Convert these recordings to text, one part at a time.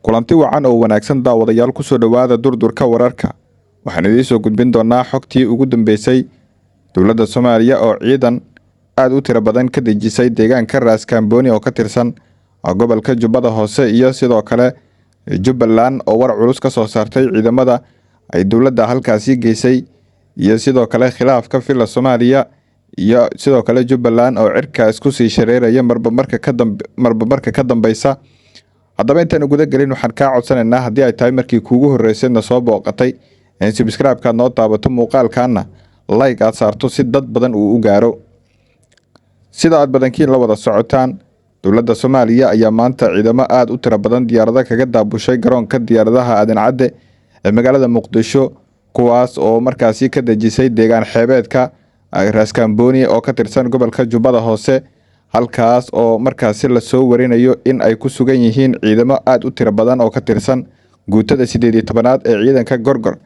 kulanti wacan oo wanaagsan daawadayaal ku soo dhawaada durdurka wararka. Waxaan idin soo gudbin doonaa xogtii ugu dambeysay dowladda Soomaaliya oo ciidan aad u tiro badan ka dejisay deegaanka Ras Kamboni oo ka tirsan gobolka Jubbada Hoose iyo sidoo kale Jubbaland oo war culus ka soo saartay ciidamada ay dowladda halkaasi geysay iyo sidoo kale khilaafka fila Soomaaliya iyo sidoo kale Jubbaland oo cirka isku sii shareeraya marba marka ka dambaysa. haddaba intaan guda galin waxaan ka codsanaynaa haddii ay tahay markii kuugu horeysayna soo booqatay in subscribe-ka noo taabato muuqaalkaana like aad saarto si dad badan uu u gaaro. sida aad badankiin la wada socotaan dowladda Soomaaliya ayaa maanta ciidamo aad u tiro badan diyaarado kaga daabushay garoonka diyaaradaha Aadan Cadde ee magaalada Muqdisho, kuwaas oo markaasi ka dejisay deegaan xeebeedka Ras Kamboni oo ka tirsan gobolka Jubbada Hoose, halkaas oo markaasi la soo warinayo in ay ku sugan yihiin ciidamo aad u tiro badan oo ka tirsan guutada 18aad ee ciidanka Gorgor,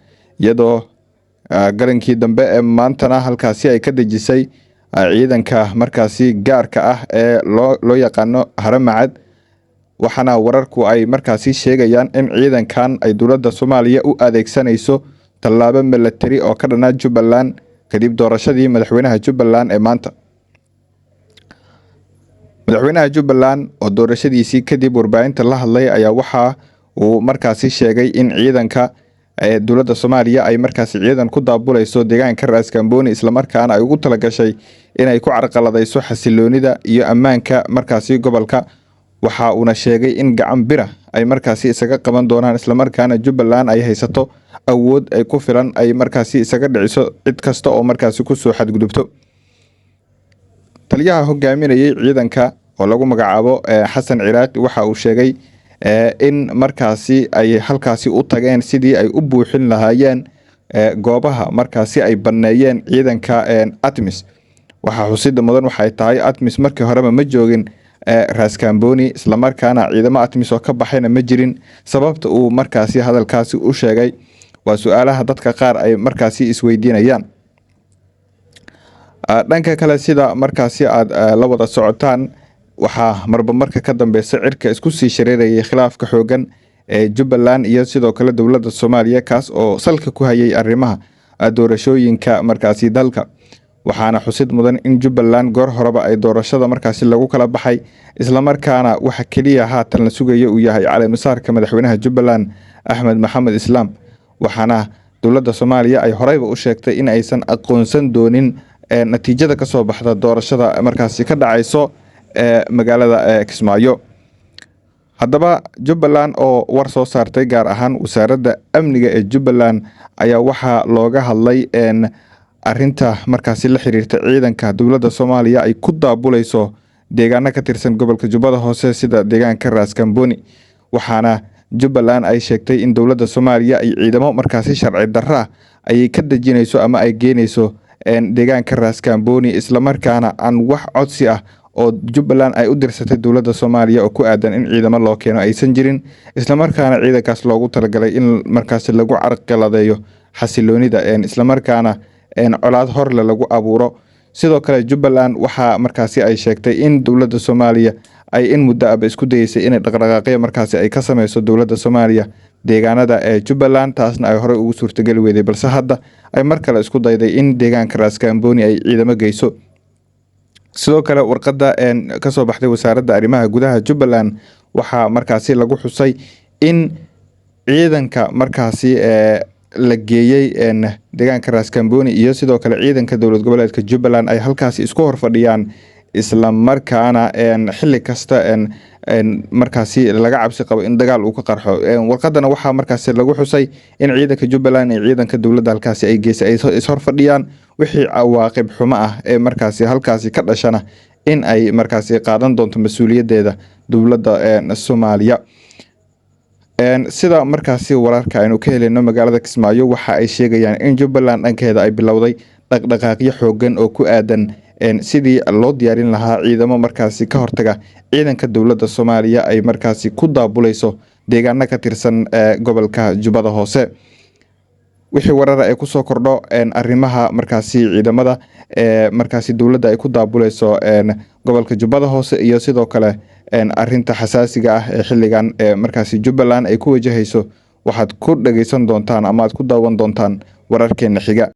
iyadoo galinkii dambe ee maantana halkaasi ay ka dejisay ciidanka markaasi gaarka ah ee loo yaqaano Haramcad. waxaana wararku ay markaasi sheegayaan in ciidankan ay dowladda Soomaaliya u adeegsanayso tallaabo military oo ka dhanaa Jubbaland kadib doorashadii madaxweynaha Jubbaland ee maanta. madaxweynaha Jubbaland oo doorashadiisii kadib warbaahinta la hadlay ayaa waxa uu markaasi sheegay in ciidanka dowladda Soomaaliya ay markaasi ciidan ku daabulayso deegaanka Ras Kamboni isla markaana ay ugu talagashay inay ku carqaladayso xasiloonida iyo ammaanka markaasi gobolka. waxa uuna sheegay in gacan bira ay markaasi isaga qaban doonaan isla markaana Jubbaland ay haysato awood ay ku filan ay markaasi isaga dhiciso cid kasta oo markaasi ku soo xadgudubto. taliyaha hogaaminayay ciidanka oo lagu magacaabo Xasan Ciraaq waxa uu sheegay in markaasi ay halkaasi u tageen sidii ay u buuxin lahaayeen goobaha markaasi ay baneeyeen ciidanka ATMIS. waxa xusid mudan waxay tahay ATMIS markii hore ma joogin Ras Kamboni isla markaana ciidamo ATMIS oo ka baxayna ma jirin. sababta uu markaasi hadalkaasi u sheegay waa su'aalaha dadka qaar ay markaasi isweydiinayaan. dhanka kale sida markaasi aad la wada socotaan waxaa marka ka dambeysa cirka isku sii shareerayay khilaafka xoogan ee Jubbaland iyo sidoo kale dowladda Soomaaliya, kaas oo salka ku hayay arrimaha doorashooyinka markaasi dalka. waxaana xusid mudan in Jubbaland goor horeba ay doorashada markaasi lagu kala baxay isla markaana waxa kaliya haatan la sugayo uu yahay caleemasaarka madaxweynaha Jubbaland Axmed Maxamed Islaam. waxaana dowladda Soomaaliya ay horeyba u sheegtay in aysan aqoonsan doonin natiijada ka soo baxda doorashada markaasi ka dhacayso magaalada Kismaayo. haddaba Jubbaland oo war soo saartay gaar ahaan wasaaradda amniga ee Jubbaland ayaa waxaa looga hadlay arinta markaasi la xiriirta ciidanka dowladda Soomaaliya ay ku daabulayso deegaano ka tirsan gobolka Jubbada Hoose sida deegaanka Ras Kamboni. waxaana Jubbaland ay sheegtay in dowladda Soomaaliya ay ciidamo markaasi sharci darro ay ka dejinayso ama ay geenayso deegaanka Ras Kamboni isla markaana aan wax codsi ah oo Jubbaland ay u dirsatay dowladda Soomaaliya oo ku aadan in ciidamo loo keeno aysan jirin, isla markaana ciidankaas loogu talagalay in markaasi lagu carqaladeeyo xasiloonida isla markaana colaad horle lagu abuuro. sidoo kale Jubbaland waxa markaasi ay sheegtay in dowladda Soomaaliya ay in muddo ah isku dayeysay in dhaqdhaqaaqyo markaasi ay ka sameyso dowladda Soomaaliya deegaanada Jubbaland, taasna ay hore ugu suurtagali weyday balse hadda ay mar kale isku dayday in deegaanka Ras Kamboni ay ciidamo geyso. sidoo kale warqadda ka soo baxday wasaaradda arrimaha gudaha Jubbaland waxa markaasi lagu xusay in ciidanka markaasi la geeyay deegaanka Ras Kamboni iyo sidoo kale ciidanka dowlad goboleedka Jubbaland ay halkaasi isku horfadhiyaan isla markaana xilli kasta markaasi laga cabsi qabo in dagaal uu ka qarxo. warqadana waxaa markaasi lagu xusay in ciidanka Jubbaland iyo ciidanka dowladda halkaasi ay geysay ay is horfadhiyaan wixii cawaaqib xumo ah ee markaasi halkaasi ka dhashana in ay markaasi qaadan doonto mas'uuliyadeeda dowladda Soomaaliya. sida markaasi wararka aynu ka helayno magaalada Kismaayo waxa ay sheegayaan in Jubbaland dhankeeda ay bilowday dhaqdhaqaaqyo xoogan oo ku aadan sidii loo diyaarin lahaa ciidamo markaasi ka hortaga ciidanka dowladda Soomaaliya ay markaasi ku daabulayso deegaano ka tirsan gobolka Jubbada Hoose. wixii warara ay ku soo kordho arrimaha markaasi ciidamada markaasi dowladda ay ku daabulayso gobolka Jubbada Hoose iyo sidoo kale arinta xasaasiga ah ee xilligan markaasi Jubbaland ay ku wajahayso waxaad ku dhageysan doontaan ama aad ku daawan doontaan wararkeena xiga.